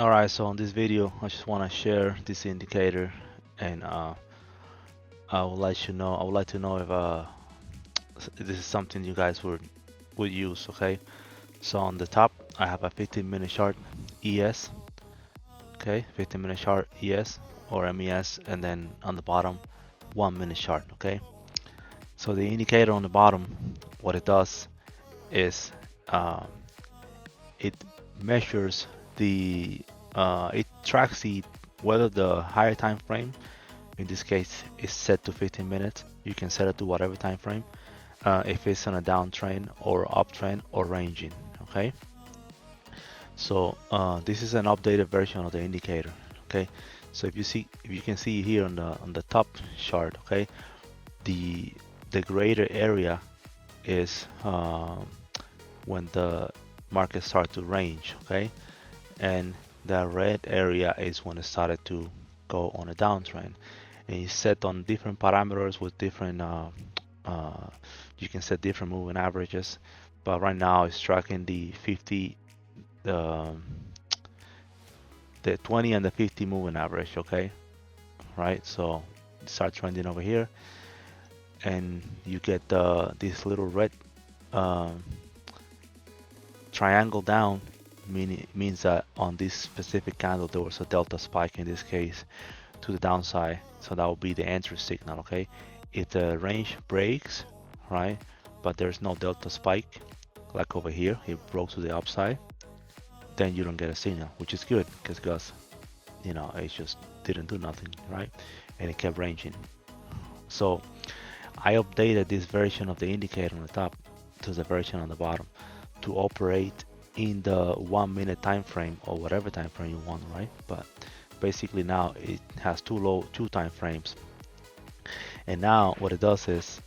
Alright, so on this video, I just want to share this indicator, and I would like to know. I would like to know if this is something you guys would use. Okay, so on the top, I have a 15-minute chart ES. Okay, 15-minute chart ES or MES, and then on the bottom, 1-minute chart. Okay, so the indicator on the bottom, what it does is uh, it measures it tracks whether the higher time frame, in this case, is set to 15 minutes. You can set it to whatever time frame, if it's on a downtrend or uptrend or ranging. Okay, so this is an updated version of the indicator. Okay, so if you can see here on the top chart, okay, the greater area is when the market starts to range. Okay, and the red area is when it started to go on a downtrend, and it's set on different parameters with different you can set different moving averages, but right now it's tracking the 50, the 20 and the 50 moving average. Okay, right, so start trending over here, and you get this little red um, triangle down, means that on this specific candle there was a delta spike, in this case to the downside, so that will be the entry signal. Okay, if the range breaks, right, but there's no delta spike like over here, it broke to the upside, then you don't get a signal, which is good because it just didn't do nothing, right, and it kept ranging. So I updated this version of the indicator on the top to the version on the bottom to operate in the 1-minute time frame or whatever time frame you want, right? But basically now it has two time frames, and now what it does is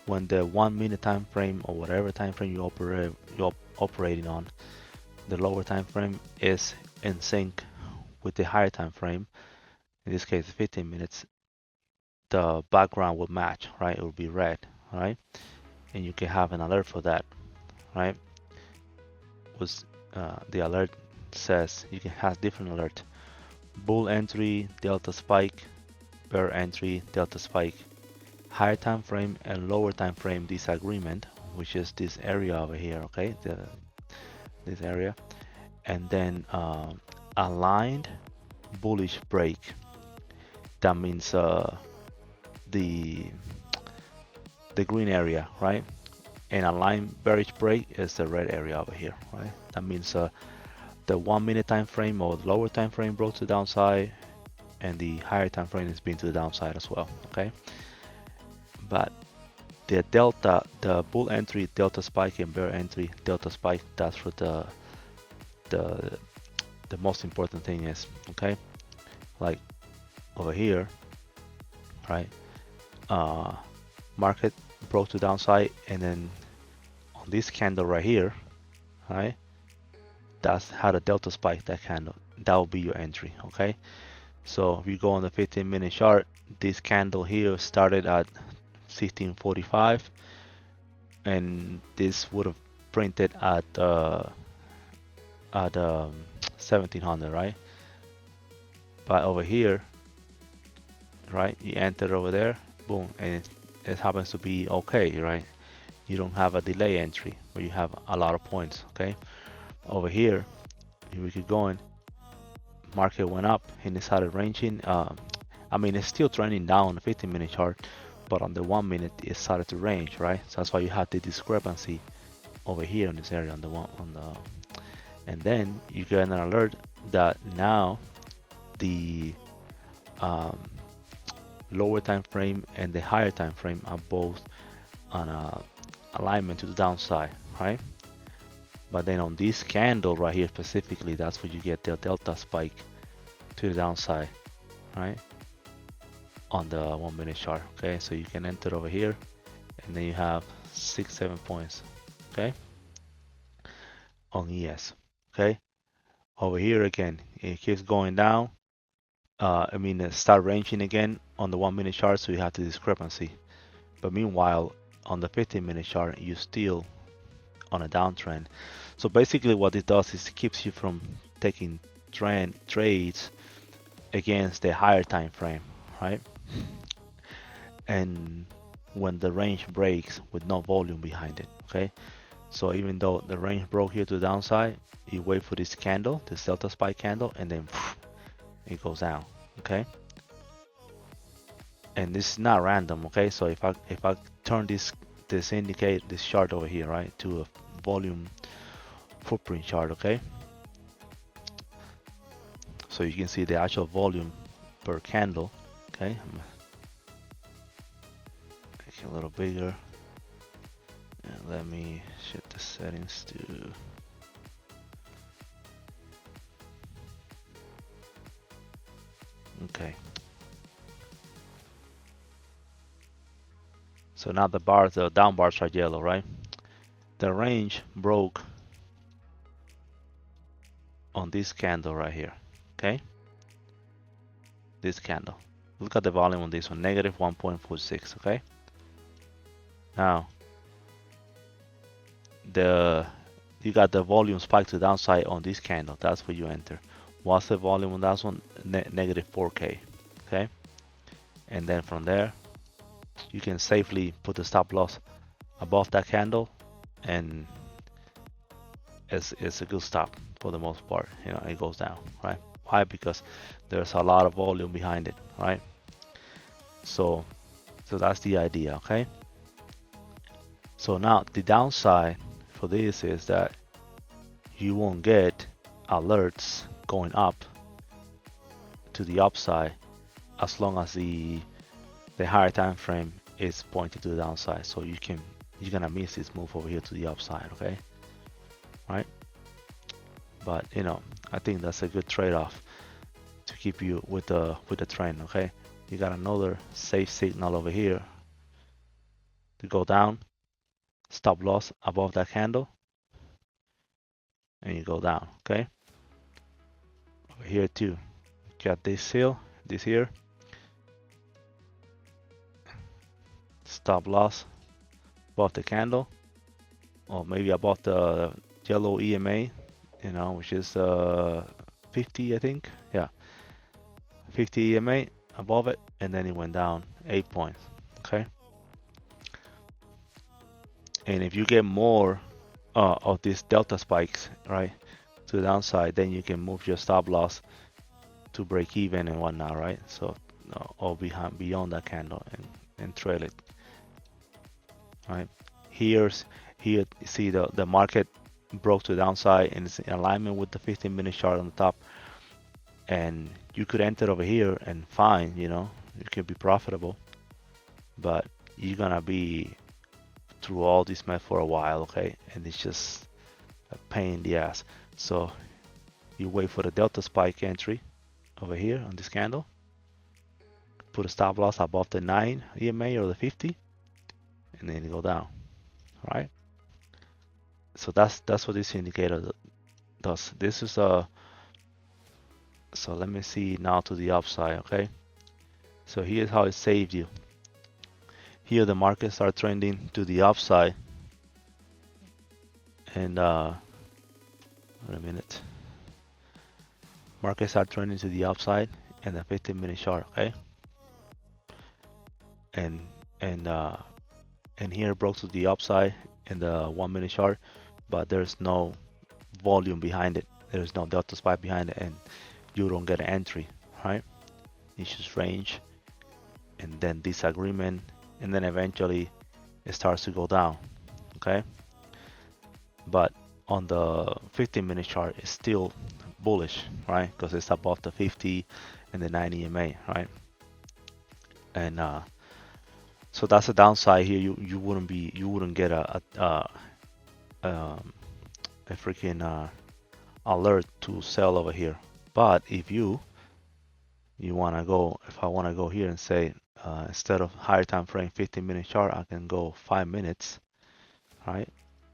when the 1-minute time frame or whatever time frame you're operating on, the lower time frame is in sync with the higher time frame, in this case 15 minutes, the background will match, right? It will be red, right? And you can have an alert for that, right? Was the alert says you can have different alert: bull entry, delta spike; bear entry, delta spike; higher time frame and lower time frame disagreement, which is this area over here. Okay, this area, and then aligned bullish break. That means the green area, right? And aligned bearish break is the red area over here, right? That means the 1-minute time frame or the lower time frame broke to the downside, and the higher time frame has been to the downside as well. Okay, but the delta, the bull entry delta spike and bear entry delta spike, that's what the the most important thing is. Okay, like over here, right? Market broke to downside, and then on this candle right here, right? That's how the delta spike, that candle, that will be your entry. Okay, so if you go on the 15-minute chart, this candle here started at 1645, and this would have printed at 1700, right? But over here, right, you enter over there, boom, and it happens to be okay, right? You don't have a delay entry where you have a lot of points. Okay, over here, if we keep going, market went up and it started ranging. I mean, it's still trending down on the 15-minute chart, but on the 1-minute it started to range, right? So that's why you have the discrepancy over here in this area on the one on the, and then you get an alert that now the lower time frame and the higher time frame are both on a alignment to the downside, right? But then on this candle right here specifically, that's where you get the delta spike to the downside, right? On the 1-minute chart. Okay, so you can enter over here, and then you have 6-7 points, okay, on ES. Okay, over here again, it keeps going down. It start ranging again on the 1-minute chart, so you have the discrepancy. But meanwhile, on the 15-minute chart, you still on a downtrend. So basically what it does is it keeps you from taking trades against the higher time frame, right? And when the range breaks with no volume behind it, okay? So even though the range broke here to the downside, you wait for this candle, this delta spike candle, and then it goes down, okay? And this is not random, okay? So if I turn this chart over here, right, to a volume footprint chart, okay? So you can see the actual volume per candle, okay? I'm make it a little bigger. And let me shift the settings to okay. So now the bars, the down bars are yellow, right? The range broke on this candle right here, okay? This candle. Look at the volume on this one, negative 1.46, okay? Now, you got the volume spike to the downside on this candle. That's where you enter. What's the volume on that one? Negative 4K, okay? And then from there, you can safely put the stop loss above that candle, and it's a good stop for the most part. You know, it goes down, right? Why? Because there's a lot of volume behind it, right? So that's the idea, okay? So now the downside for this is that you won't get alerts going up to the upside as long as the higher time frame is pointing to the downside. So you're gonna miss this move over here to the upside, okay? Right? But you know, I think that's a good trade-off to keep you with the trend, okay? You got another safe signal over here to go down, stop loss above that candle, and you go down, okay? Over here too, got this here, stop loss above the candle, or maybe above the yellow EMA, you know, which is 50, I think, yeah, 50 EMA above it, and then it went down 8 points, okay? And if you get more of these delta spikes, right, to the downside, then you can move your stop loss to break even and whatnot, right? So or beyond that candle and trail it, right? Here you see the market broke to the downside and it's in alignment with the 15-minute chart on the top, and you could enter over here and fine, you know, you could be profitable, but you're gonna be through all this mess for a while, okay? And it's just a pain in the ass. So you wait for the delta spike entry over here on this candle, put a stop loss above the 9 EMA or the 50, and then you go down, right? So that's what this indicator does. This is a so let me see now to the upside, okay? So here's how it saved you. Here the markets start trending to the upside, and wait a minute. Markets are trending to the upside and the 15-minute chart, okay? And here broke to the upside in the 1-minute chart, but there's no volume behind it. There's no delta spike behind it, and you don't get an entry, right? It's just range, and then disagreement, and then eventually it starts to go down, okay? But on the 15-minute chart, it's still bullish, right? Because it's above the 50 and the 90 EMA, right? And so that's the downside here. You wouldn't get a freaking alert to sell over here. But if you want to go, if I want to go here and say instead of higher time frame 15-minute chart, I can go 5 minutes, right?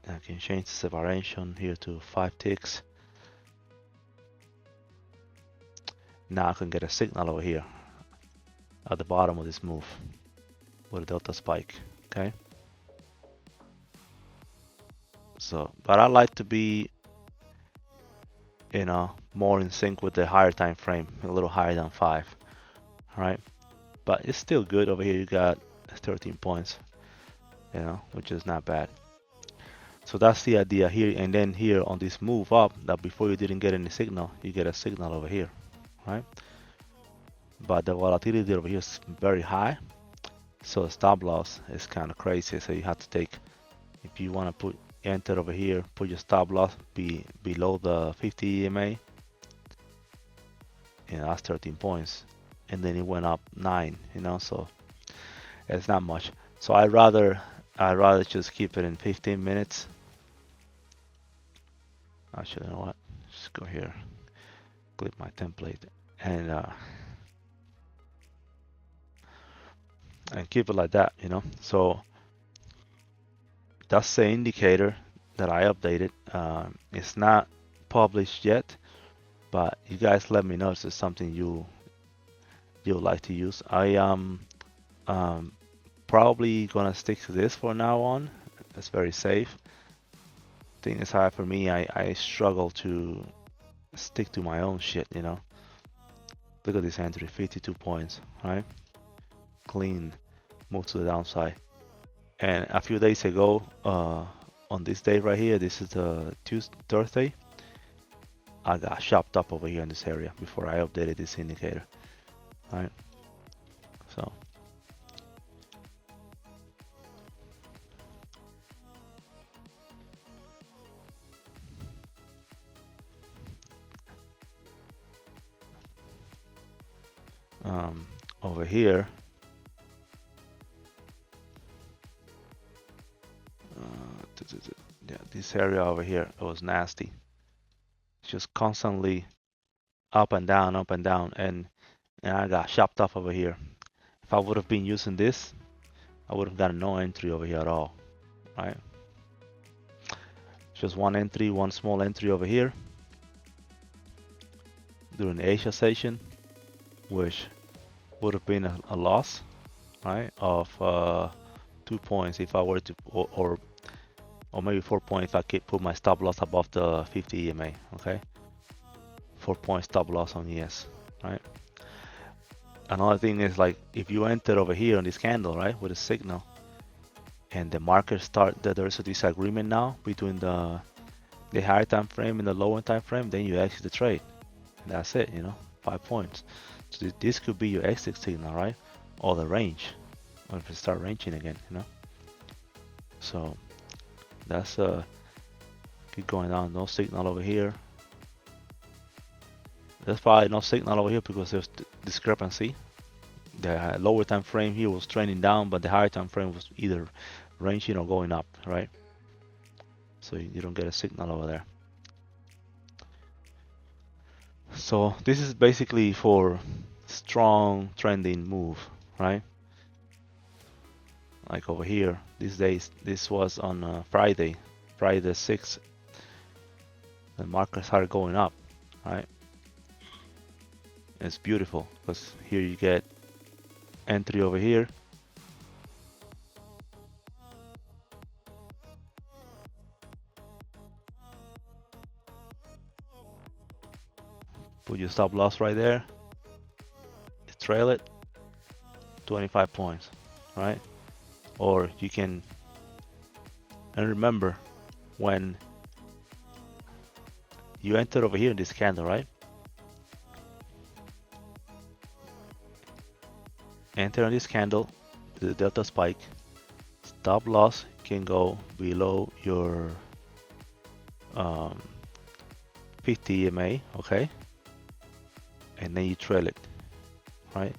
I can change the separation here to 5 ticks. Now I can get a signal over here at the bottom of this move with a delta spike, okay? So, but I like to be more in sync with the higher time frame, a little higher than 5, right? But it's still good. Over here you got 13 points, which is not bad. So that's the idea here. And then here on this move up, that before you didn't get any signal, you get a signal over here, right? But the volatility over here is very high, so stop loss is kind of crazy. So you have to take, if you want to enter over here, put your stop loss below the 50 EMA. That's 13 points, and then it went up 9. So it's not much. So I'd rather just keep it in 15 minutes. Actually, you know what? Just go here, click my template, and keep it like that. So that's the indicator that I updated. It's not published yet, but you guys let me know if it's something you'd like to use. I am probably gonna stick to this for now on. It's very safe. Thing is hard for me. I struggle to stick to my own shit. Look at this entry, 52 points, right? Clean, move to the downside. And a few days ago, on this day right here, this is the Thursday, I got chopped up over here in this area before I updated this indicator, right? So over here, yeah, this area over here, it was nasty. It's just constantly up and down, and I got chopped off over here. If I would have been using this, I would have gotten no entry over here at all, right? Just one entry, one small entry over here during the Asia session, which would have been a loss, right, of 2 points if I were to, or maybe 4 points if I could put my stop loss above the 50 EMA, okay? 4 point stop loss on ES, right? Another thing is, like, if you enter over here on this candle, right, with a signal, and the market there's a disagreement now between the higher time frame and the lower time frame, then you exit the trade. And that's it, 5 points. So this could be your exit signal, right? Or the range, or if it start ranging again, So that's keep going down. No signal over here. There's probably no signal over here because there's discrepancy. The lower time frame here was trending down, but the higher time frame was either ranging or going up, right? So you don't get a signal over there. So this is basically for strong trending move, right? Like over here, these days, this was on Friday the 6th. The markets started going up, right? It's beautiful because here you get entry over here. Put your stop loss right there. Trail it. 25 points, right? Or you can, and remember, when you enter over here in this candle, right? Enter on this candle, the delta spike. Stop loss can go below your 50 EMA, okay? And then you trail it, right?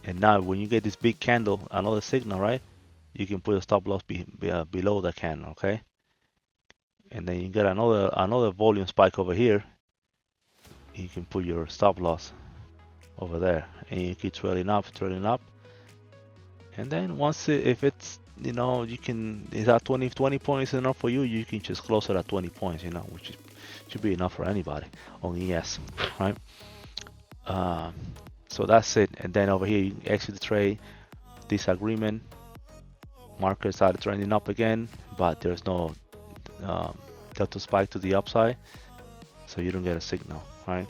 And now when you get this big candle, another signal, right? You can put a stop loss below the candle, okay? And then you get another volume spike over here. You can put your stop loss over there, and you keep trailing up. And then once if it's you can, is that 20 points enough for you? You can just close it at 20 points, which should be enough for anybody on ES, right? So that's it. And then over here you exit the trade. Disagreement. Market started trending up again, but there's no delta spike to the upside. so you don't get a signal, right?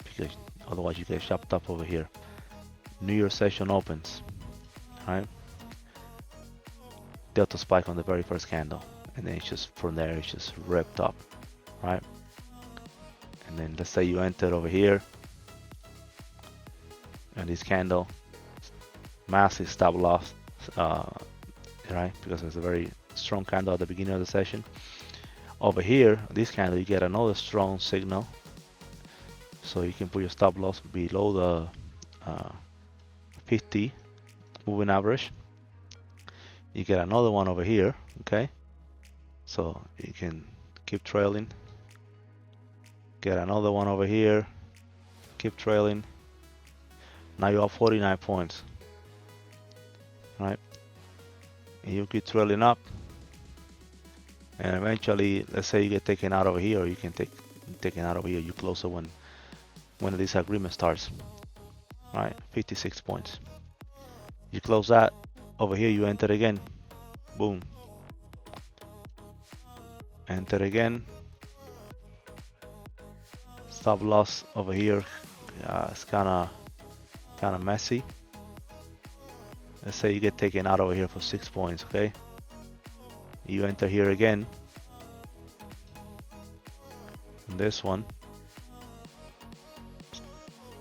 Because otherwise you get chopped up over here. New York session opens, right? Delta spike on the very first candle, and then it's just from there it's just ripped up, right? And then let's say you entered over here, and this candle, massive stop loss, right? Because it's a very strong candle at the beginning of the session. Over here, this candle, you get another strong signal, so you can put your stop loss below the 50 moving average. You get another one over here, okay? So you can keep trailing. Get another one over here, keep trailing. Now you have 49 points, right? And you keep trailing up, and eventually, let's say you get taken out over here, or you can take taken out over here. You close it when the disagreement starts, right? 56 points. You close that over here. You enter again, boom. Enter again. Stop loss over here. It's kind of messy. Let's say you get taken out over here for 6 points, okay? You enter here again. This one.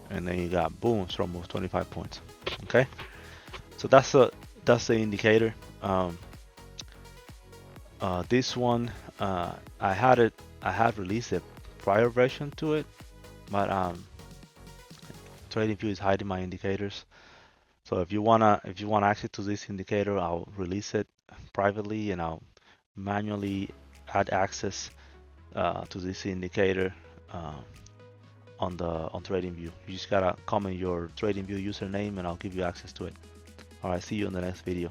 And then you got boom, it's almost 25 points. Okay? So that's the indicator. This one, I had released a prior version to it, but TradingView is hiding my indicators. So if you wanna access to this indicator, I'll release it privately, and I'll manually add access to this indicator on TradingView. You just gotta comment your TradingView username, and I'll give you access to it. All right, see you in the next video.